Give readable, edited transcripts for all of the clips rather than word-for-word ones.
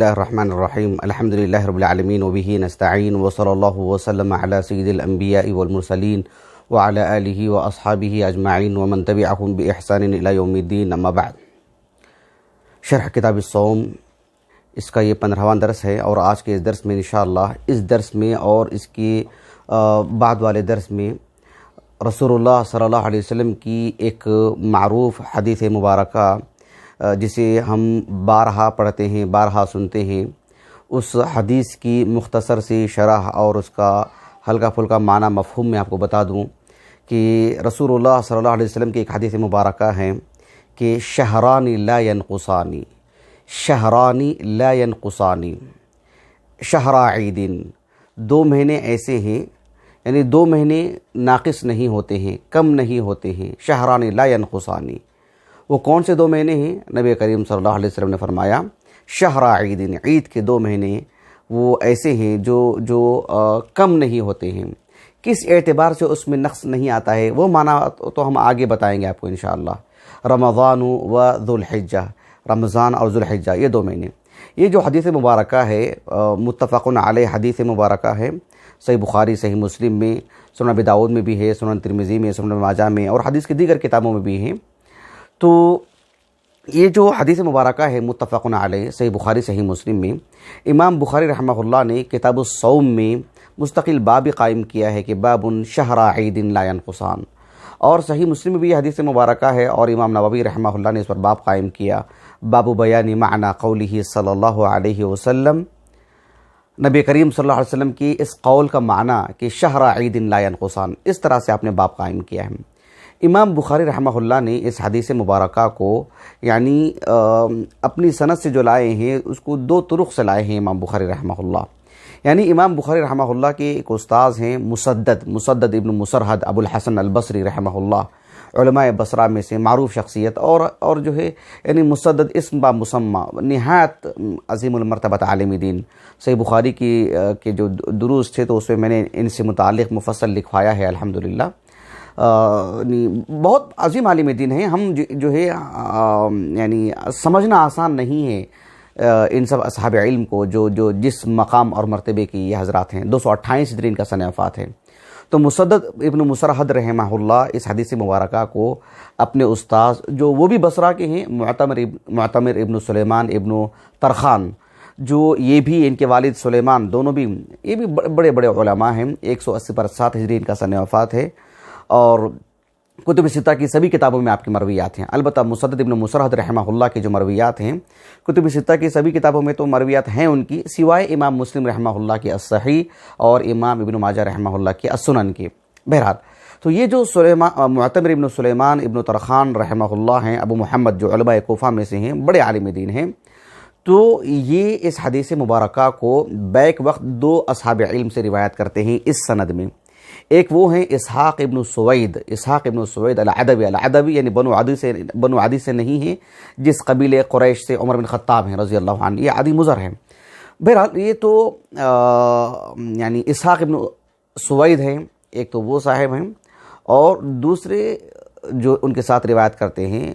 اللہ الرحمن الرحیم الحمد للہ رب العالمین وبہ نستعین وصلی اللہ وسلم علی سید الانبیاء والمرسلین وعلی آلہ واصحابہ اجمعین ومن تبعہم باحسان الی یوم الدین، اما بعد۔ شرح کتاب الصوم، اس کا یہ 15واں درس ہے، اور آج کے اس درس میں انشاءاللہ اس درس میں اور اس کے بعد والے درس میں رسول اللہ صلی اللہ علیہ وسلم کی ایک معروف حدیث مبارکہ جسے ہم بارہا پڑھتے ہیں، بارہا سنتے ہیں، اس حدیث کی مختصر سی شرح اور اس کا ہلکا پھلکا معنی مفہوم میں آپ کو بتا دوں کہ رسول اللہ صلی اللہ علیہ وسلم کی ایک حدیث مبارکہ ہے کہ شہران لا ینقصانی، شہران لا ینقصانی، شہر عید، 2 مہینے ایسے ہیں، یعنی 2 مہینے ناقص نہیں ہوتے ہیں، کم نہیں ہوتے ہیں، شہران لا ینقصانی۔ وہ کون سے 2 مہینے ہیں؟ نبی کریم صلی اللہ علیہ وسلم نے فرمایا شہر عید، عید کے 2 مہینے وہ ایسے ہیں جو کم نہیں ہوتے ہیں۔ کس اعتبار سے اس میں نقص نہیں آتا ہے وہ معنی تو ہم آگے بتائیں گے آپ کو انشاءاللہ۔ رمضان و ذوالحجہ، رمضان اور ذوالحجہ، یہ 2 مہینے۔ یہ جو حدیث مبارکہ ہے متفق علیہ حدیث مبارکہ ہے، صحیح بخاری، صحیح مسلم میں، سنن ابی داؤد میں بھی ہے، سنن ترمذی میں، سنن ماجہ میں، اور حدیث کی دیگر کتابوں میں بھی ہیں۔ تو یہ جو حدیث مبارکہ ہے متفق علیہ، صحیح بخاری، صحیح مسلم میں، امام بخاری رحمہ اللہ نے کتاب الصوم میں مستقل باب قائم کیا ہے کہ باب شہر عید لا ینقصان، اور صحیح مسلم میں بھی یہ حدیث مبارکہ ہے، اور امام نووی رحمہ اللہ نے اس پر باب قائم کیا، باب بیان معنی قولہ صلی اللہ علیہ وسلم، نبی کریم صلی اللہ علیہ وسلم کی اس قول کا معنی کہ شہر عید لا ینقصان، اس طرح سے آپ نے باب قائم کیا ہے۔ امام بخاری رحمہ اللہ نے اس حدیث مبارکہ کو یعنی اپنی سند سے جو لائے ہیں اس کو 2 طرق سے لائے ہیں امام بخاری رحمہ اللہ۔ یعنی امام بخاری رحمہ اللہ کے ایک استاذ ہیں مسدد ابن مسرحد ابو الحسن البصری رحمہ اللہ، علماء بصرہ میں سے معروف شخصیت، اور جو ہے یعنی مسدد اسم با مسمى، نہایت عظیم المرتبہ عالم دین۔ صحیح بخاری کے جو دروس تھے تو اس میں میں نے ان سے متعلق مفصل لکھوایا ہے الحمدللہ۔ بہت عظیم عالم دین ہیں، ہم جو ہے یعنی سمجھنا آسان نہیں ہے ان سب اصحاب علم کو جو جس مقام اور مرتبے کی یہ حضرات ہیں۔ 228 ہجری ان کا سنہ وفات ہے۔ تو مسدد ابن مسرحد رحمہ اللہ اس حدیث مبارکہ کو اپنے استاذ جو وہ بھی بصرہ کے ہیں، معتمر ابن سلیمان ابن طرخان، جو یہ بھی ان کے والد سلیمان دونوں بھی یہ بھی بڑے بڑے علماء ہیں، 180 پر 7 ہجری ان کا سنہ وفات ہے، اور کتب ستہ کی سبھی کتابوں میں آپ کی مرویات ہیں۔ البتہ مسدد ابن مسرحد رحمہ اللہ کے جو مرویات ہیں کتب ستہ کی سبھی کتابوں میں تو مرویات ہیں ان کی، سوائے امام مسلم رحمہ اللہ کی الصحیح اور امام ابن ماجہ رحمہ اللہ کی السنن کی۔ بہرحال تو یہ جو معتمر ابن سلیمان ابن طرخان رحمہ اللہ ہیں، ابو محمد جو علماء کوفہ میں سے ہیں، بڑے عالم دین ہیں، تو یہ اس حدیث مبارکہ کو بیک وقت 2 اصحاب علم سے روایت کرتے ہیں اس سند میں۔ ایک وہ ہیں اسحاق ابن سوید العدوی، یعنی بنو عدی سے نہیں ہیں، جس قبیلے قریش سے عمر بن خطاب ہیں رضی اللہ عنہ، یہ عدی مضر ہیں۔ بہرحال یہ تو یعنی اسحاق ابن سوید ہیں، ایک تو وہ صاحب ہیں، اور دوسرے جو ان کے ساتھ روایت کرتے ہیں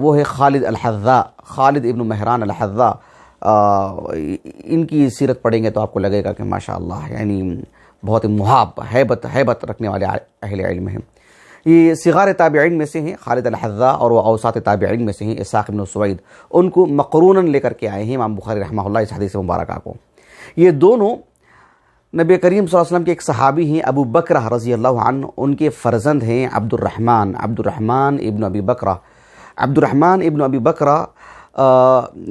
وہ ہے خالد الحذاء، خالد ابن مہران الحذاء۔ ان کی سیرت پڑھیں گے تو آپ کو لگے گا کہ ماشاءاللہ یعنی بہت محاب ہیبت رکھنے والے اہل علم ہیں۔ یہ صغار تابعین میں سے ہیں خالد الحذاء، اور وہ اوساط تابعین میں سے ہیں اسحاق ابن سوید۔ ان کو مقروناً لے کر کے آئے ہیں امام بخاری رحمہ اللہ اس حدیث مبارکہ کو۔ یہ دونوں نبی کریم صلی اللہ علیہ وسلم کے ایک صحابی ہیں ابو بکرہ رضی اللہ عنہ، ان کے فرزند ہیں عبد الرحمن ابن ابی بکرہ۔ عبد الرحمن ابن ابی بکرہ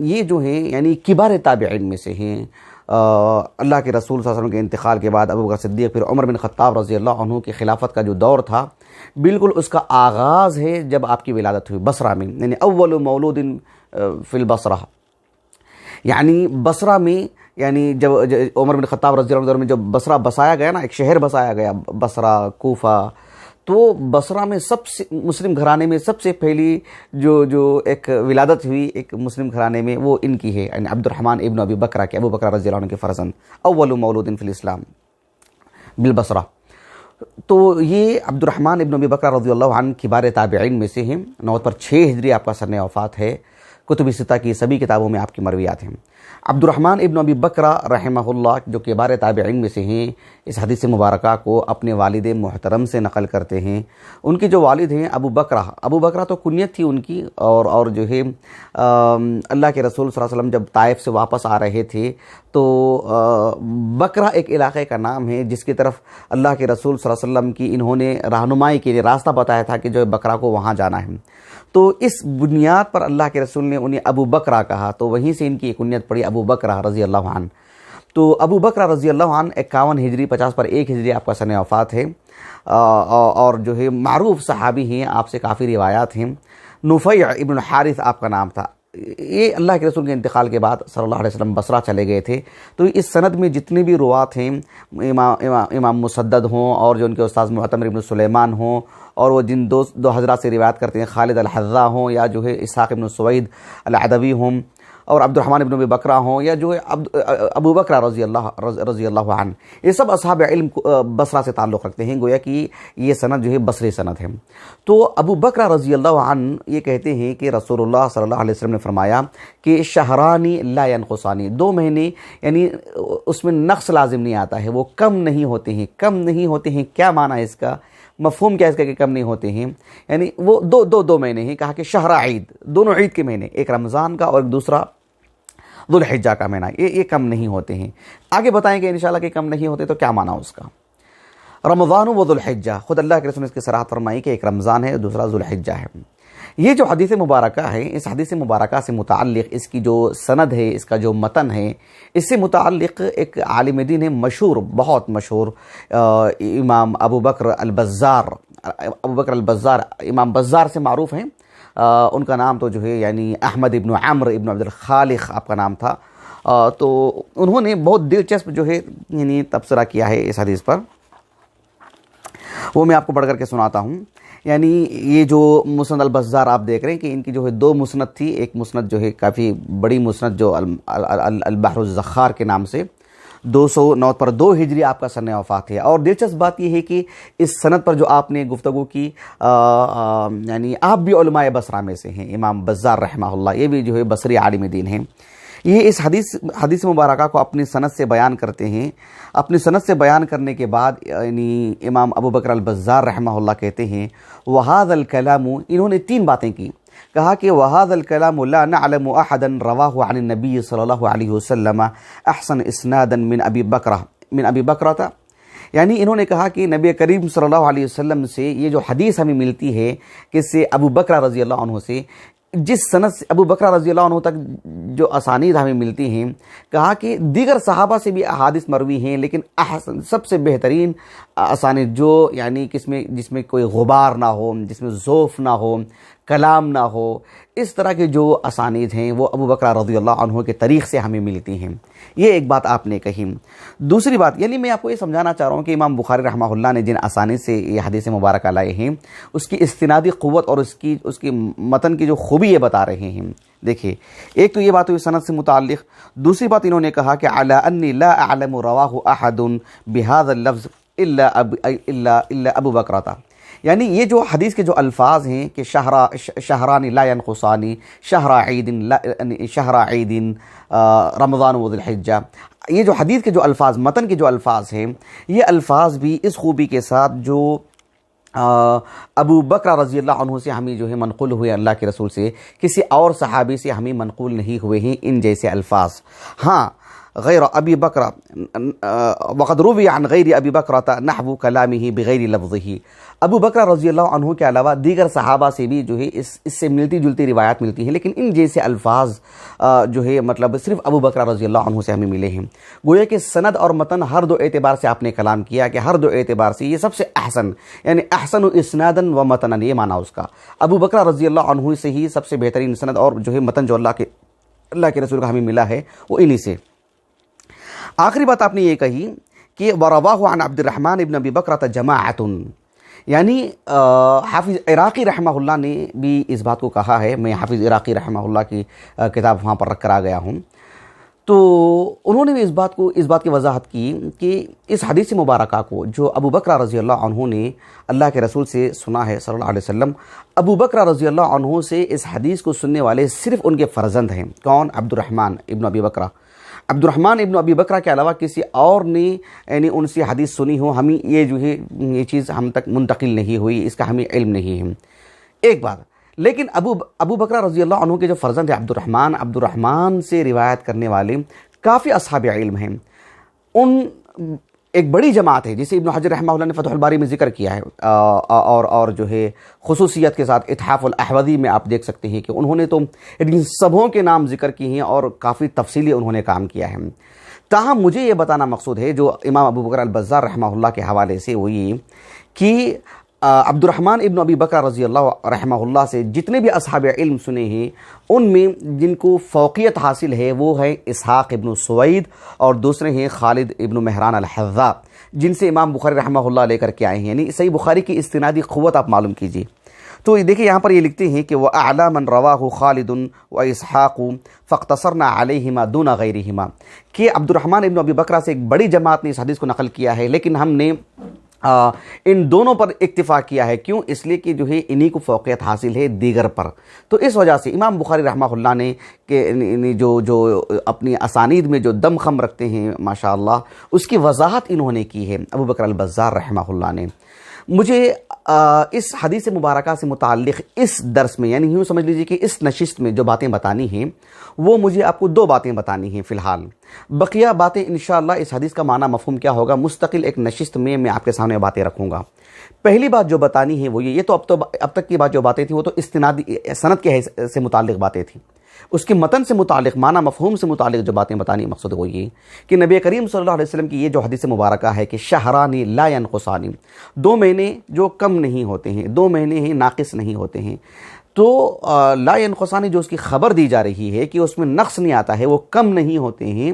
یہ جو ہیں یعنی کبار تابعین میں سے ہیں۔ اللہ کے رسول صلی اللہ علیہ وسلم کے انتقال کے بعد ابو بکر صدیق پھر عمر بن خطاب رضی اللہ عنہ کی خلافت کا جو دور تھا، بالکل اس کا آغاز ہے جب آپ کی ولادت ہوئی بصرہ میں، یعنی اول مولود فی البصرہ، یعنی بصرہ میں، یعنی جب عمر بن خطاب رضی اللہ عنہ میں جب بصرہ بسایا گیا نا، ایک شہر بسایا گیا بصرہ کوفہ، تو بصرہ میں سب سے مسلم گھرانے میں سب سے پہلی جو ایک ولادت ہوئی ایک مسلم گھرانے میں وہ ان کی ہے، یعنی عبد الرحمن ابن ابی بکرہ کے، ابو بکر رضی اللہ عنہ کے فرزند، اول مولود فی الاسلام بالبصرہ۔ تو یہ عبد الرحمن ابن ابی بکر رضی اللہ عنہ کبار تابعین میں سے ہیں، 9 پر 6 ہجری آپ کا سنہ وفات ہے۔ کتب ستہ کی سبھی کتابوں میں آپ کی مرویات ہیں۔ عبد الرحمن ابن ابی بکرہ رحمہ اللہ جو کبار تابعین میں سے ہیں، اس حدیث مبارکہ کو اپنے والد محترم سے نقل کرتے ہیں۔ ان کے جو والد ہیں ابو بکرہ تو کنیت تھی ان کی، اور جو ہے اللہ کے رسول صلی اللہ علیہ وسلم جب طائف سے واپس آ رہے تھے تو بکرہ ایک علاقے کا نام ہے جس کی طرف اللہ کے رسول صلی اللہ علیہ وسلم کی انہوں نے رہنمائی کے لیے راستہ بتایا تھا کہ جو بکرہ کو وہاں جانا ہے، تو اس بنیاد پر اللہ کے رسول نے انہیں ابو بکرہ کہا، تو وہیں سے ان کی کنیت پڑی ابو بکرہ رضی اللہ عنہ۔ تو ابو بکرہ رضی اللہ عنہ 51 ہجری 50 پر 1 ہجری آپ کا سن وفات ہے، اور جو ہے معروف صحابی ہیں، آپ سے کافی روایات ہیں۔ نفیع ابن حارث آپ کا نام تھا۔ یہ اللہ کے رسول کے انتقال کے بعد صلی اللہ علیہ وسلم بصرہ چلے گئے تھے، تو اس سند میں جتنے بھی روات ہیں، امام مسدد ہوں اور جو ان کے استاذ معتمر ابن سلیمان ہوں، اور وہ جن دو حضرات سے روایت کرتے ہیں خالد الحذا ہوں یا جو ہے اسحاق ابن سوید العدوی ہوں، اور عبد الرحمن ابن ابی بکرہ ہوں یا جو ہے ابو بکرہ رضی اللہ عنہ، یہ سب اصحاب علم بصرہ سے تعلق رکھتے ہیں، گویا کہ یہ سند جو ہے بصری سند ہے۔ تو ابو بکرہ رضی اللہ عنہ یہ کہتے ہیں کہ رسول اللہ صلی اللہ علیہ وسلم نے فرمایا کہ شہرانی لا ینقصانی، 2 مہینے یعنی اس میں نقص لازم نہیں آتا ہے، وہ کم نہیں ہوتے ہیں۔ کم نہیں ہوتے ہیں کیا معنی ہے اس کا، مفہوم کیا ہے اس کا کہ کم نہیں ہوتے ہیں؟ یعنی وہ دو مہینے ہیں، کہا کہ شہر عید، دونوں عید کے مہینے، ایک رمضان کا اور ایک دوسرا ذوالحجہ کا مہینہ، یہ کم نہیں ہوتے ہیں۔ آگے بتائیں گے انشاءاللہ کہ کم نہیں ہوتے تو کیا معنی اس کا۔ رمضان و ذوالحجہ، خود اللہ کے رسول نے اس کی صراحت فرمائی کہ ایک رمضان ہے دوسرا ذوالحجہ ہے۔ یہ جو حدیث مبارکہ ہے، اس حدیث مبارکہ سے متعلق اس کی جو سند ہے، اس کا جو متن ہے، اس سے متعلق ایک عالم دین ہے مشہور، بہت مشہور، امام ابو بکر البزار، امام بزار سے معروف ہیں۔ ان کا نام تو جو ہے یعنی احمد ابن عمرو ابن عبد الخالق آپ کا نام تھا۔ تو انہوں نے بہت دلچسپ جو ہے یعنی تبصرہ کیا ہے اس حدیث پر، وہ میں آپ کو پڑھ کر کے سناتا ہوں۔ یعنی یہ جو مسند البزار آپ دیکھ رہے ہیں کہ ان کی جو ہے 2 مسند تھی، ایک مسند جو ہے کافی بڑی مسند جو البحر الزخار کے نام سے 209 پر 2 ہجری آپ کا سن وفات ہے۔ اور دلچسپ بات یہ ہے کہ اس سند پر جو آپ نے گفتگو کی، یعنی آپ بھی علماء بصرہ میں سے ہیں، امام بزار رحمہ اللہ، یہ بھی جو ہے بصری عالم دین ہیں۔ یہ اس حدیث مبارکہ کو اپنی سند سے بیان کرتے ہیں۔ اپنی سند سے بیان کرنے کے بعد یعنی امام ابو بکر البزار رحمہ اللہ کہتے ہیں وَهَذَا الْكَلَامُ، انہوں نے 3 باتیں کی، کہا کہ وَهَذَا الْكَلَامُ لَا نَعْلَمُ أَحَدًا رَوَاهُ عَنِ النَّبِيِّ صلی اللہ علیہ وسلم أحسن إسنادا من ابی بکرہ، یعنی انہوں نے کہا کہ نبی کریم صلی اللہ علیہ وسلم سے یہ جو حدیث ہمیں ملتی ہے کہ سے ابو بکرہ رضی اللہ عنہ سے، جس سند سے ابو بکرہ رضی اللہ عنہ تک جو اسانید ہمیں ملتی ہیں، کہا کہ دیگر صحابہ سے بھی احادیث مروی ہیں، لیکن سب سے بہترین اسانید جو یعنی جس میں کوئی غبار نہ ہو، جس میں ضعف نہ ہو، کلام نہ ہو، اس طرح کے جو اسانید ہیں وہ ابو بکرہ رضی اللہ عنہ کے طریق سے ہمیں ملتی ہیں۔ یہ ایک بات آپ نے کہی۔ دوسری بات یعنی میں آپ کو یہ سمجھانا چاہ رہا ہوں کہ امام بخاری رحمہ اللہ نے جن اسانید سے یہ حدیث مبارکہ لائے ہیں، اس کی استنادی قوت اور اس کی متن کی جو خوبی یہ بتا رہے ہیں۔ دیکھیے، ایک تو یہ بات ہوئی سند سے متعلق، دوسری بات انہوں نے کہا کہ علی انی لا اعلم رواہ احد بهذا اللفظ الا ابو بکرہ، یعنی یہ جو حدیث کے جو الفاظ ہیں کہ شہران لا ینقصانی، شہر عید، رمضان و ذوالحجہ، یہ جو حدیث کے جو الفاظ، متن کے جو الفاظ ہیں، یہ الفاظ بھی اس خوبی کے ساتھ جو ابو بکرہ رضی اللہ عنہ سے ہمیں جو ہے منقول ہوئے، اللہ کے رسول سے کسی اور صحابی سے ہمیں منقول نہیں ہوئے ہیں ان جیسے الفاظ۔ ہاں، غیر ابی بکرہ وقد روی عن غیر ابی بکرہ نحو کلامہ بغیر لفظہ، ابو بکرہ رضی اللہ عنہ کے علاوہ دیگر صحابہ سے بھی جو ہے اس سے ملتی جلتی روایات ملتی ہیں، لیکن ان جیسے الفاظ جو ہے مطلب صرف ابو بکرہ رضی اللہ عنہ سے ہمیں ملے ہیں۔ گویا کہ سند اور متن ہر 2 اعتبار سے آپ نے کلام کیا کہ ہر 2 اعتبار سے یہ سب سے احسن، یعنی احسن اسنادا و متنا، یہ معنی اس کا، ابو بکرہ رضی اللہ عنہ سے ہی سب سے بہترین سند اور جو ہے متن جو اللہ کے رسول کا ہمیں ملا ہے وہ انہی سے۔ آخری بات آپ نے یہ کہی کہ وَرَوَاهُ عَنْ عَبْدِ الرَّحْمَنِ ابن ابی بکرہ جماعۃ، یعنی حافظ عراقی رحمہ اللہ نے بھی اس بات کو کہا ہے، میں حافظ عراقی رحمہ اللہ کی کتاب وہاں پر رکھ کر آ گیا ہوں۔ تو انہوں نے بھی اس بات کی وضاحت کی کہ اس حدیث مبارکہ کو جو ابو بکر رضی اللہ عنہ نے اللہ کے رسول سے سنا ہے صلی اللہ علیہ وسلم، ابو بکر رضی اللہ عنہ سے اس حدیث کو سننے والے صرف ان کے فرزند ہیں۔ کون؟ عبد الرحمن ابن ابی بکرہ۔ عبد الرحمن ابن ابی بکرہ کے علاوہ کسی اور نے یعنی ان سے حدیث سنی ہو، ہمیں یہ جو ہے یہ چیز ہم تک منتقل نہیں ہوئی، اس کا ہمیں علم نہیں ہے۔ ایک بات، لیکن ابو بکر رضی اللہ عنہ کے جو فرزند ہیں عبد الرحمن سے روایت کرنے والے کافی اصحاب علم ہیں۔ ان ایک بڑی جماعت ہے جسے ابن حجر رحمہ اللہ نے فتح الباری میں ذکر کیا ہے، اور جو ہے خصوصیت کے ساتھ اتحاف الاحوذی میں آپ دیکھ سکتے ہیں کہ انہوں نے تو ان سبوں کے نام ذکر کیے ہیں اور کافی تفصیلی انہوں نے کام کیا ہے۔ تاہم مجھے یہ بتانا مقصود ہے جو امام ابو بکر البزار رحمہ اللہ کے حوالے سے، وہ یہ کہ عبد الرحمن ابن ابی بکر رضی اللہ رحمہ اللہ سے جتنے بھی اصحاب علم سنے ہیں، ان میں جن کو فوقیت حاصل ہے وہ ہے اسحاق ابن سوید، اور دوسرے ہیں خالد ابن مہران الحذاء، جن سے امام بخاری رحمہ اللہ لے کر کے آئے ہیں۔ یعنی صحیح بخاری کی استنادی قوت آپ معلوم کیجیے۔ تو دیکھیں یہاں پر یہ لکھتے ہیں کہ وَأَعْلَى مَنْ رَوَاهُ خَالِدٌ وَإِسْحَاقُ فَاقْتَصَرْنَا عَلَيْهِمَا دُونَ غَيْرِهِمَا، کہ عبد الرحمن ابن ابی بکرہ سے ایک بڑی جماعت نے اس حدیث کو نقل کیا ہے، لیکن ہم نے ان دونوں پر اکتفا کیا ہے۔ کیوں؟ اس لیے کہ جو ہے انہی کو فوقیت حاصل ہے دیگر پر۔ تو اس وجہ سے امام بخاری رحمہ اللہ نے کہ جو اپنی اسانید میں جو دم خم رکھتے ہیں ماشاءاللہ، اس کی وضاحت انہوں نے کی ہے ابو بکر البزار رحمہ اللہ نے۔ مجھے اس حدیث مبارکہ سے متعلق اس درس میں، یعنی یوں سمجھ لیجیے کہ اس نشست میں جو باتیں بتانی ہیں، وہ مجھے آپ کو 2 باتیں بتانی ہیں فی الحال۔ بقیہ باتیں انشاءاللہ اس حدیث کا معنی مفہوم کیا ہوگا مستقل ایک نشست میں آپ کے سامنے باتیں رکھوں گا۔ پہلی بات جو بتانی ہے وہ یہ تو اب تک کی بات جو باتیں تھیں وہ تو استنادی سند کے سے متعلق باتیں تھیں۔ اس کے متن سے متعلق، معنی مفہوم سے متعلق جو باتیں بتانی مقصود وہ یہ کہ نبی کریم صلی اللہ علیہ وسلم کی یہ جو حدیث مبارکہ ہے کہ شہرانی لا ینقصانی، 2 مہینے جو کم نہیں ہوتے ہیں، 2 مہینے ہی ناقص نہیں ہوتے ہیں۔ تو لا ینقصانی جو اس کی خبر دی جا رہی ہے کہ اس میں نقص نہیں آتا ہے، وہ کم نہیں ہوتے ہیں،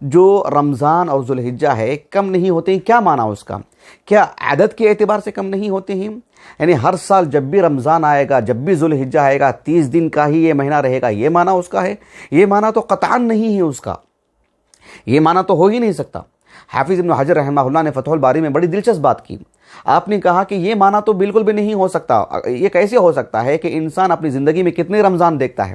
جو رمضان اور ذوالحجہ ہے کم نہیں ہوتے ہیں۔ کیا معنی اس کا؟ کیا عدد کے اعتبار سے کم نہیں ہوتے ہیں؟ یعنی ہر سال جب بھی رمضان آئے گا، جب بھی ذوالحجہ آئے گا، 30 دن کا ہی یہ مہینہ رہے گا، یہ معنی اس کا ہے؟ یہ معنی تو قطعاً نہیں ہے اس کا، یہ معنی تو ہو ہی نہیں سکتا۔ حافظ ابن حجر رحمہ اللہ نے فتح الباری میں بڑی دلچسپ بات کی۔ آپ نے کہا کہ یہ معنی تو بالکل بھی نہیں ہو سکتا۔ یہ کیسے ہو سکتا ہے کہ انسان اپنی زندگی میں کتنے رمضان دیکھتا ہے؟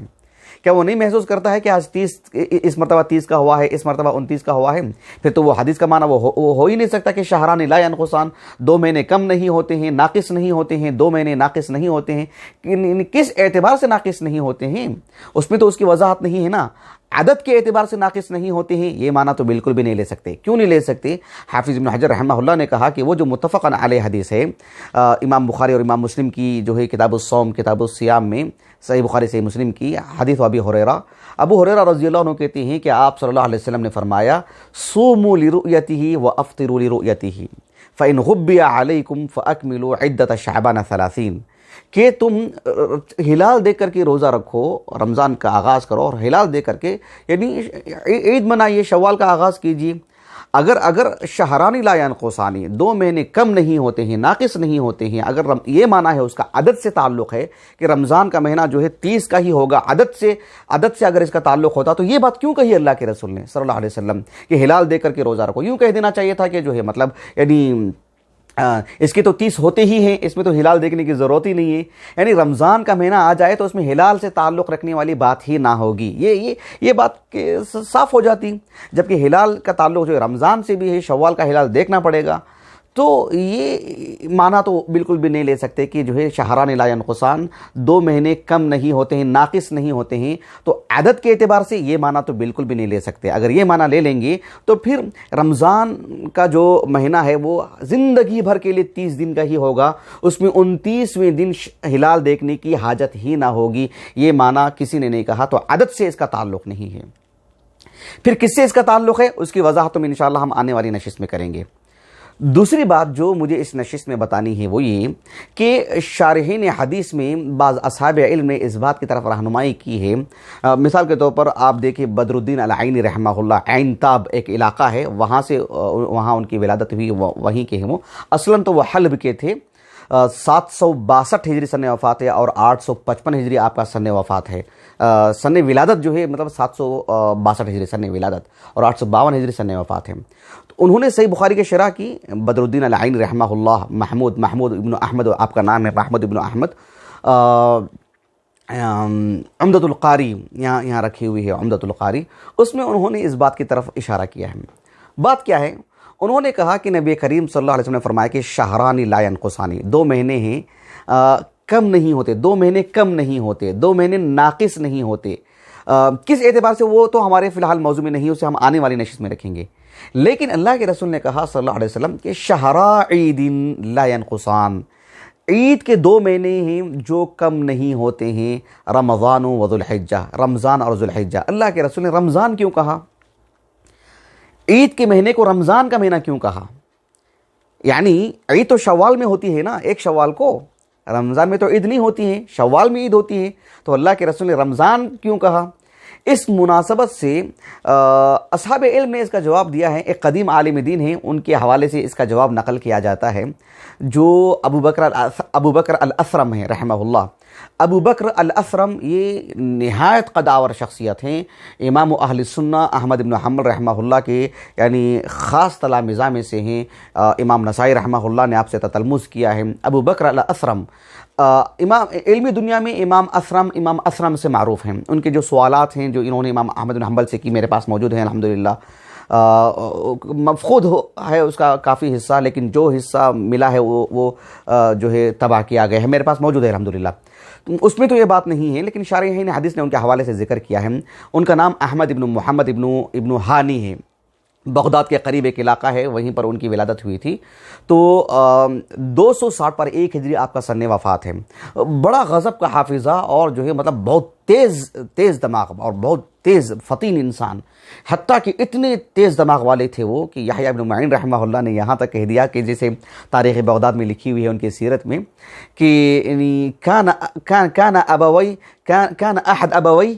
کیا وہ نہیں محسوس کرتا ہے کہ آج 30 اس مرتبہ 30 کا ہوا ہے، اس مرتبہ 29 کا ہوا ہے؟ پھر تو وہ حدیث کا معنی وہ ہو ہی نہیں سکتا کہ شہران لا ینقصان، 2 مہینے کم نہیں ہوتے ہیں، ناقص نہیں ہوتے ہیں، 2 مہینے ناقص نہیں ہوتے ہیں۔ کس اعتبار سے ناقص نہیں ہوتے ہیں؟ اس میں تو اس کی وضاحت نہیں ہے نا۔ عدد کے اعتبار سے ناقص نہیں ہوتے ہیں، یہ معنی تو بالکل بھی نہیں لے سکتے۔ کیوں نہیں لے سکتے؟ حافظ ابن حجر رحمہ اللہ نے کہا کہ وہ جو متفق علیہ حدیث ہے، امام بخاری اور امام مسلم کی جو ہے کتاب الصوم، کتاب الصیام میں، صحیح بخاری صحیح مسلم کی حدیث ابو ہریرہ رضی اللہ عنہ کہتے ہیں کہ آپ صلی اللہ علیہ وسلم نے فرمایا صوموا لرؤیتہ وافطروا لرؤیتہ فإن غبی علیکم فأکملوا عدۃ شعبان 30، کہ تم ہلال دیکھ کر کے روزہ رکھو، رمضان کا آغاز کرو اور ہلال دیکھ کر کے یعنی عید منائیے، شوال کا آغاز کیجیے۔ اگر شہرانی لا ینقصانی، 2 مہینے کم نہیں ہوتے ہیں، ناقص نہیں ہوتے ہیں، اگر یہ معنی ہے اس کا عدد سے تعلق ہے کہ رمضان کا مہینہ جو ہے 30 کا ہی ہوگا، عدد سے اگر اس کا تعلق ہوتا تو یہ بات کیوں کہی اللہ کے رسول نے صلی اللہ علیہ وسلم کہ ہلال دیکھ کر کے روزہ رکھو؟ یوں کہہ دینا چاہیے تھا کہ جو ہے مطلب یعنی اس کے تو 30 ہوتے ہی ہیں، اس میں تو ہلال دیکھنے کی ضرورت ہی نہیں ہے۔ یعنی رمضان کا مہینہ آ جائے تو اس میں ہلال سے تعلق رکھنے والی بات ہی نہ ہوگی، یہ بات صاف ہو جاتی۔ جبکہ ہلال کا تعلق جو ہے رمضان سے بھی ہے، شوال کا ہلال دیکھنا پڑے گا۔ تو یہ معنی تو بالکل بھی نہیں لے سکتے کہ جو ہے شہران لا ینقصان، 2 مہینے کم نہیں ہوتے ہیں، ناقص نہیں ہوتے ہیں۔ تو عدد کے اعتبار سے یہ معنی تو بالکل بھی نہیں لے سکتے۔ اگر یہ معنی لے لیں گے تو پھر رمضان کا جو مہینہ ہے وہ زندگی بھر کے لیے 30 دن کا ہی ہوگا، اس میں 29ویں دن ہلال دیکھنے کی حاجت ہی نہ ہوگی۔ یہ معنی کسی نے نہیں کہا، تو عدد سے اس کا تعلق نہیں ہے۔ پھر کس سے اس کا تعلق ہے اس کی وضاحت میں انشاءاللہ ہم آنے والی نشست میں کریں گے۔ دوسری بات جو مجھے اس نشست میں بتانی ہے وہ یہ کہ شارحین حدیث میں بعض اصحاب علم نے اس بات کی طرف رہنمائی کی ہے۔ مثال کے طور پر آپ دیکھیں بدر الدین العینی رحمہ اللہ، عین تاب ایک علاقہ ہے، وہاں ان کی ولادت ہوئی، وہیں کے ہیں وہ، اصلاً تو وہ حلب کے تھے، 762 ہجری سن وفات ہے اور 855 ہجری آپ کا سن وفات ہے. سن ولادت جو ہے مطلب 762 ہجری سن ولادت اور 852 ہجری سن وفات ہے. تو انہوں نے صحیح بخاری کی شرح کی. بدر الدین العینی رحمہ اللہ، محمود ابن احمد آپ کا نام ہے، محمود ابن احمد، عمدۃ القاری یہاں رکھی ہوئی ہے، عمدۃ القاری. اس میں انہوں نے اس بات کی طرف اشارہ کیا ہے. بات کیا ہے؟ انہوں نے کہا کہ نبی کریم صلی اللہ علیہ وسلم نے فرمایا کہ شہرانی لا ینقصانی، 2 مہینے ہیں کم نہیں ہوتے، 2 مہینے کم نہیں ہوتے، 2 مہینے ناقص نہیں ہوتے. کس اعتبار سے؟ وہ تو ہمارے فی الحال موضوع میں نہیں، اسے ہم آنے والی نشست میں رکھیں گے. لیکن اللہ کے رسول نے کہا صلی اللہ علیہ وسلم کہ شہرا عید لا ینقصان، عید کے 2 مہینے ہیں جو کم نہیں ہوتے ہیں، رمضان و ذوالحجہ، رمضان اور ذوالحجہ. اللہ کے رسول نے رمضان کیوں کہا؟ عید کے مہینے کو رمضان کا مہینہ کیوں کہا؟ یعنی عید تو شوال میں ہوتی ہے نا، 1 شوال کو. رمضان میں تو عید نہیں ہوتی ہے، شوال میں عید ہوتی ہے. تو اللہ کے رسول نے رمضان کیوں کہا؟ اس مناسبت سے اصحاب علم نے اس کا جواب دیا ہے. ایک قدیم عالم دین ہیں، ان کے حوالے سے اس کا جواب نقل کیا جاتا ہے، جو ابو بکر الاسرم ہیں رحمہ اللہ. ابو بکر الاسرم یہ نہایت قداور شخصیت ہیں. امام اہل سنہ احمد بن حنبل رحمہ اللہ کے یعنی خاص تلامذہ میں سے ہیں. امام نسائی رحمہ اللہ نے آپ سے تتلمذ کیا ہے. ابو بکر الاسرم امام علمی دنیا میں امام اسرم سے معروف ہیں. ان کے جو سوالات ہیں جو انہوں نے امام احمد بن حنبل سے کی میرے پاس موجود ہیں الحمدللہ. مفقود ہے اس کا کافی حصہ، لیکن جو حصہ ملا ہے وہ جو ہے تباہ کیا گیا ہے، میرے پاس موجود ہے الحمدللہ. اس میں تو یہ بات نہیں ہے، لیکن شارحین حدیث نے ان کے حوالے سے ذکر کیا ہے. ان کا نام احمد ابن محمد ابن ہانی ہے. بغداد کے قریب ایک علاقہ ہے، وہیں پر ان کی ولادت ہوئی تھی. تو 260 پر 1 ہجری آپ کا سن وفات ہے. بڑا غضب کا حافظہ اور جو ہے مطلب بہت تیز دماغ اور بہت تیز فطین انسان، حتیٰ کہ اتنے تیز دماغ والے تھے وہ کہ یحییٰ ابن معین رحمہ اللہ نے یہاں تک کہہ دیا کہ جیسے تاریخ بغداد میں لکھی ہوئی ہے ان کی سیرت میں کہ یعنی کان احد ابوی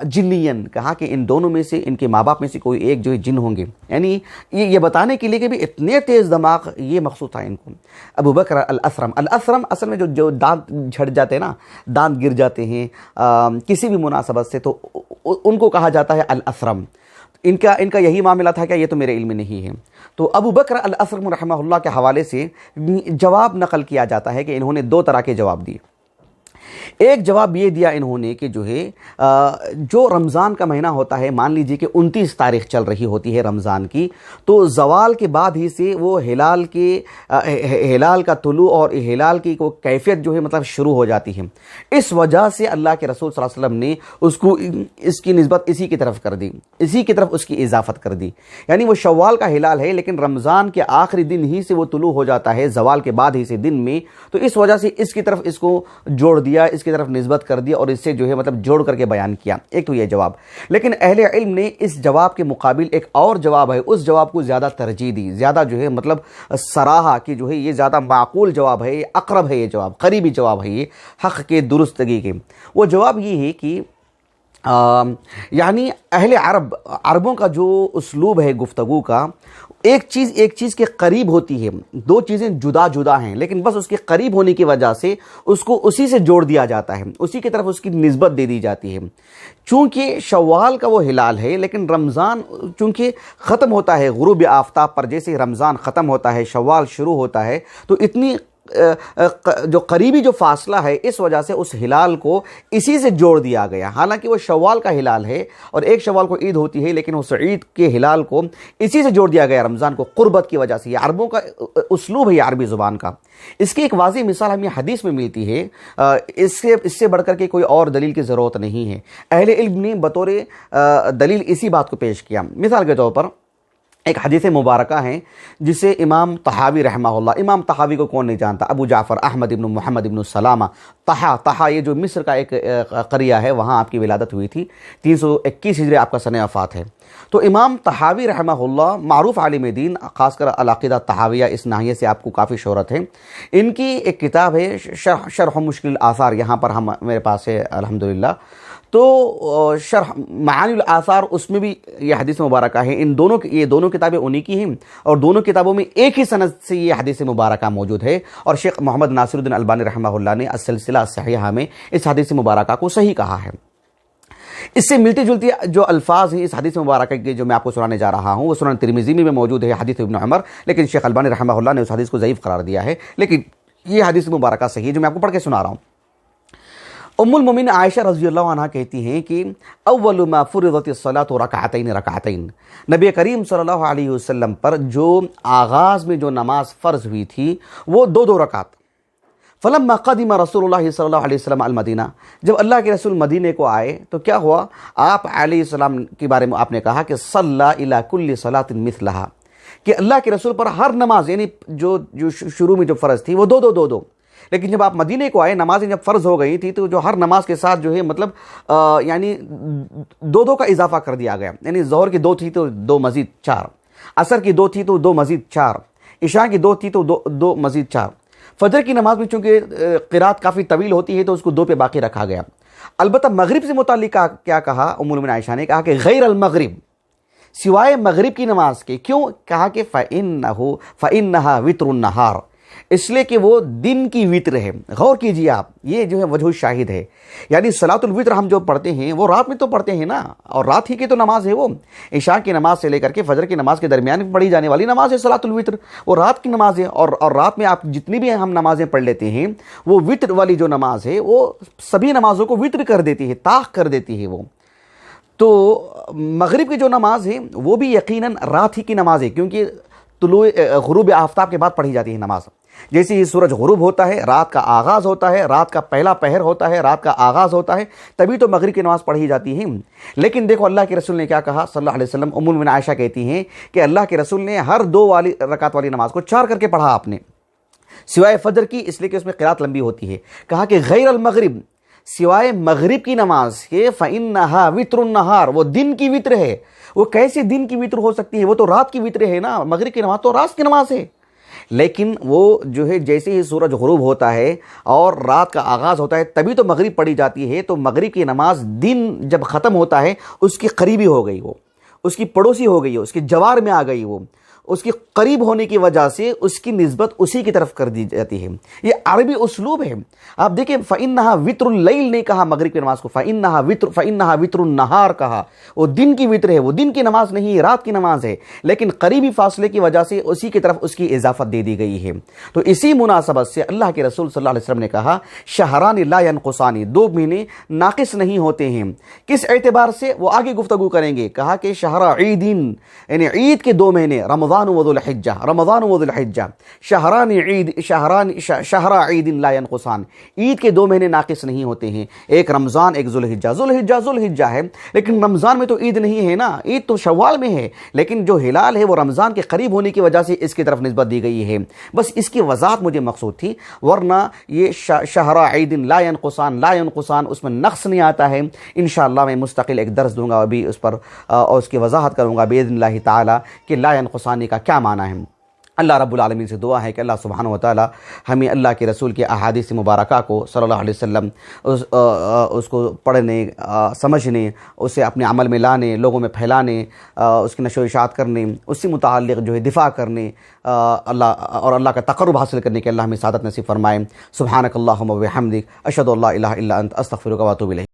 جنین، کہا کہ ان دونوں میں سے، ان کے ماں باپ میں سے کوئی ایک جو ہے جن ہوں گے. یعنی یہ بتانے کے لیے کہ بھی اتنے تیز دماغ، یہ مقصود تھا ان کو. ابو بکر الاسرم اصل میں جو دانت جھڑ جاتے ہیں نا، دانت گر جاتے ہیں کسی بھی مناسبت سے، تو ان کو کہا جاتا ہے الاسرم. ان کا یہی معاملہ تھا کہ یہ تو میرے علم میں نہیں ہے. تو ابو بکر الاسرم رحمہ اللہ کے حوالے سے جواب نقل کیا جاتا ہے کہ انہوں نے 2 طرح کے جواب دیے. ایک جواب یہ دیا انہوں نے کہ جو ہے جو رمضان کا مہینہ ہوتا ہے، مان لیجئے کہ 29 تاریخ چل رہی ہوتی ہے رمضان کی، تو زوال کے بعد ہی سے وہ ہلال کا طلوع اور ہلال کی کو کیفیت جو ہے مطلب شروع ہو جاتی ہے. اس وجہ سے اللہ کے رسول صلی اللہ علیہ وسلم نے اس کی نسبت اسی کی طرف کر دی، اسی کی طرف اس کی اضافت کر دی. یعنی وہ شوال کا ہلال ہے، لیکن رمضان کے آخری دن ہی سے وہ طلوع ہو جاتا ہے، زوال کے بعد ہی سے دن میں. تو اس وجہ سے اس کی طرف اس کو جوڑ دیا، اس کی طرف نسبت کر دیا اور اس سے جو ہے مطلب جوڑ کر کے بیان کیا. ایک تو یہ جواب. لیکن اہل علم نے اس جواب کے مقابل ایک اور جواب ہے، اس جواب کو زیادہ ترجیح دی، زیادہ جو ہے مطلب سراہا کہ جو ہے یہ زیادہ معقول جواب ہے، اقرب ہے یہ جواب، قریبی جواب ہے یہ حق کے درستگی کے. وہ جواب یہ ہے کہ یعنی عربوں کا جو اسلوب ہے گفتگو کا، ایک چیز کے قریب ہوتی ہے، 2 چیزیں جدا ہیں، لیکن بس اس کے قریب ہونے کی وجہ سے اس کو اسی سے جوڑ دیا جاتا ہے، اسی کی طرف اس کی نسبت دے دی جاتی ہے. چونکہ شوال کا وہ ہلال ہے، لیکن رمضان چونکہ ختم ہوتا ہے غروب آفتاب پر، جیسے رمضان ختم ہوتا ہے شوال شروع ہوتا ہے، تو اتنی جو قریبی جو فاصلہ ہے، اس وجہ سے اس ہلال کو اسی سے جوڑ دیا گیا. حالانکہ وہ شوال کا ہلال ہے اور 1 شوال کو عید ہوتی ہے، لیکن اس عید کے ہلال کو اسی سے جوڑ دیا گیا رمضان کو، قربت کی وجہ سے. یہ عربوں کا اسلوب ہے عربی زبان کا. اس کی ایک واضح مثال ہمیں حدیث میں ملتی ہے، اس سے بڑھ کر کے کوئی اور دلیل کی ضرورت نہیں ہے. اہل علم نے بطور دلیل اسی بات کو پیش کیا. مثال کے طور پر ایک حدیث مبارکہ ہے جسے امام طحاوی رحمہ اللہ، امام طحاوی کو کون نہیں جانتا، ابو جعفر احمد ابن محمد ابن سلامہ طحا، یہ جو مصر کا ایک قریہ ہے، وہاں آپ کی ولادت ہوئی تھی. 321 ہجری آپ کا سن وفات ہے. تو امام طحاوی رحمہ اللہ معروف عالم دین، خاص کر العقیدہ طحاویہ، اس ناحیے سے آپ کو کافی شہرت ہے. ان کی ایک کتاب ہے شرح مشکل الآثار، یہاں پر میرے پاس ہے الحمدللہ. تو شرح معانی الاثار اس میں بھی یہ حدیث مبارکہ ہے. یہ دونوں کتابیں انہی کی ہیں اور دونوں کتابوں میں ایک ہی سند سے یہ حدیث مبارکہ موجود ہے, اور شیخ محمد ناصر الدین البانی رحمہ اللہ نے السلسلہ الصحیحہ میں اس حدیث مبارکہ کو صحیح کہا ہے. اس سے ملتی جلتی جو الفاظ ہیں اس حدیث مبارکہ کے جو میں آپ کو سنانے جا رہا ہوں وہ سنن ترمذی میں موجود ہے, حدیث ابن عمر, لیکن شیخ البانی رحمہ اللہ نے اس حدیث کو ضعیف قرار دیا ہے. لیکن یہ حدیث مبارکہ صحیح ہے جو میں آپ کو پڑھ کے سنا رہا ہوں. ام المومنین عائشہ رضی اللہ عنہ کہتی ہیں کہ اول ما فرضت الصلاۃ رکعتین رکعتین, نبی کریم صلی اللہ علیہ وسلم پر جو آغاز میں جو نماز فرض ہوئی تھی وہ دو رکعت. فلما قدم رسول اللہ صلی اللہ علیہ وسلم المدینہ, جب اللہ کے رسول مدینے کو آئے تو کیا ہوا, آپ علیہ السلام کے بارے میں آپ نے کہا کہ صلی الی کل صلاۃ مثلہا, کہ اللہ کے رسول پر ہر نماز یعنی جو شروع میں جو فرض تھی وہ دو, لیکن جب آپ مدینے کو آئے نمازیں جب فرض ہو گئی تھی تو جو ہر نماز کے ساتھ جو ہے مطلب یعنی دو کا اضافہ کر دیا گیا. یعنی ظہر کی 2 تھی تو 2 مزید 4, عصر کی 2 تھی تو 2 مزید 4, عشاء کی 2 تھی تو 2 مزید 4. فجر کی نماز میں چونکہ قرات کافی طویل ہوتی ہے تو اس کو 2 پہ باقی رکھا گیا. البتہ مغرب سے متعلق کیا کہا ام المومنین عائشہ نے, کہا کہ غیر المغرب, سوائے مغرب کی نماز کے. کیوں؟ کہا کہ فإنها وتر النہار, اس لیے کہ وہ دن کی وتر ہے. غور کیجئے آپ, یہ جو ہے وجہ شاہد ہے. یعنی صلاۃ الوتر ہم جو پڑھتے ہیں وہ رات میں تو پڑھتے ہیں نا, اور رات ہی کی تو نماز ہے وہ. عشاء کی نماز سے لے کر کے فجر کی نماز کے درمیان پڑھی جانے والی نماز ہے صلاۃ الوتر, وہ رات کی نماز ہے. اور رات میں آپ جتنی بھی ہم نمازیں پڑھ لیتے ہیں وہ وتر والی جو نماز ہے وہ سبھی نمازوں کو وتر کر دیتی ہے, طاق کر دیتی ہے وہ. تو مغرب کی جو نماز ہے وہ بھی یقیناً رات ہی کی نماز ہے, کیونکہ غروب آفتاب کے بعد پڑھی جاتی ہے نماز. جیسے ہی سورج غروب ہوتا ہے رات کا آغاز ہوتا ہے, رات کا پہلا پہر ہوتا ہے, رات کا آغاز ہوتا ہے, تبھی تو مغرب کی نماز پڑھی جاتی ہے. لیکن دیکھو اللہ کے رسول نے کیا کہا صلی اللہ علیہ وسلم. ام المومنین عائشہ کہتی ہیں کہ اللہ کے رسول نے ہر 2 رکعت والی نماز کو 4 کر کے پڑھا آپ نے, سوائے فجر کی, اس لیے کہ اس میں قرات لمبی ہوتی ہے. کہا کہ غیر المغرب, سوائے مغرب کی نماز کے, فإنها وتر النہار, وہ دن کی وتر ہے. وہ کیسے دن کی وتر ہو سکتی ہے, وہ تو رات کی وتر ہے نا. مغرب کی نماز تو رات کی نماز ہے. لیکن وہ جو ہے جیسے ہی سورج غروب ہوتا ہے اور رات کا آغاز ہوتا ہے تبھی تو مغرب پڑھی جاتی ہے. تو مغرب کی نماز دن جب ختم ہوتا ہے اس کی قریبی ہو گئی, وہ اس کی پڑوسی ہو گئی, اس کی جوار میں آ گئی, وہ اس کی قریب ہونے کی وجہ سے اس کی نسبت اسی کی طرف کر دی جاتی ہے. یہ عربی اسلوب ہے. آپ دیکھیں فإنها وتر اللیل نہیں کہا مغرب کی نماز کو, فإنها وتر النہار کہا. وہ دن کی وتر ہے, وہ دن کی نماز نہیں, رات کی نماز ہے, لیکن قریبی فاصلے کی وجہ سے اسی کی طرف اس کی اضافت دے دی گئی ہے. تو اسی مناسبت سے اللہ کے رسول صلی اللہ علیہ وسلم نے کہا شہران لا ینقصان, 2 مہینے ناقص نہیں ہوتے ہیں. کس اعتبار سے, وہ آگے گفتگو کریں گے. کہا کہ شہر عیدین, یعنی عید کے 2 مہینے, رمضان و ذو الحجہ, شہر عید لا ینقصان, عید کے 2 مہینے ناقص نہیں ہوتے ہیں. ایک رمضان, ایک ذو الحجہ ہے, لیکن رمضان میں تو عید نہیں ہے نا, عید تو شوال میں ہے. لیکن جو ہلال ہے وہ رمضان کے قریب ہونے کی وجہ سے اس کی طرف نسبت دی گئی ہے. بس اس کی وضاحت مجھے مقصود تھی, ورنہ یہ شہر عید لا ینقصان اس میں نقص نہیں آتا ہے. انشاءاللہ میں مستقل ایک درس دوں گا ابھی اس پر, اور اس کی وضاحت کروں گا باذن اللہ تعالی کہ لا ینقصان کا کیا معنی ہے. اللہ رب العالمین سے دعا ہے کہ اللہ سبحانہ و تعالی ہمیں اللہ کے رسول کے احادیث مبارکہ کو صلی اللہ علیہ وسلم اس کو پڑھنے, سمجھنے, اسے اپنے عمل میں لانے, لوگوں میں پھیلانے, اس کی نشر و اشاعت کرنے, اس سے متعلق جو ہے دفاع کرنے, اللہ کا تقرب حاصل کرنے کے اللہ ہمیں سعادت نصیب فرمائے. سبحانک اللہم و بحمدک, اشہد ان لا الہ الا انت, استغفرک و اتوب الیک.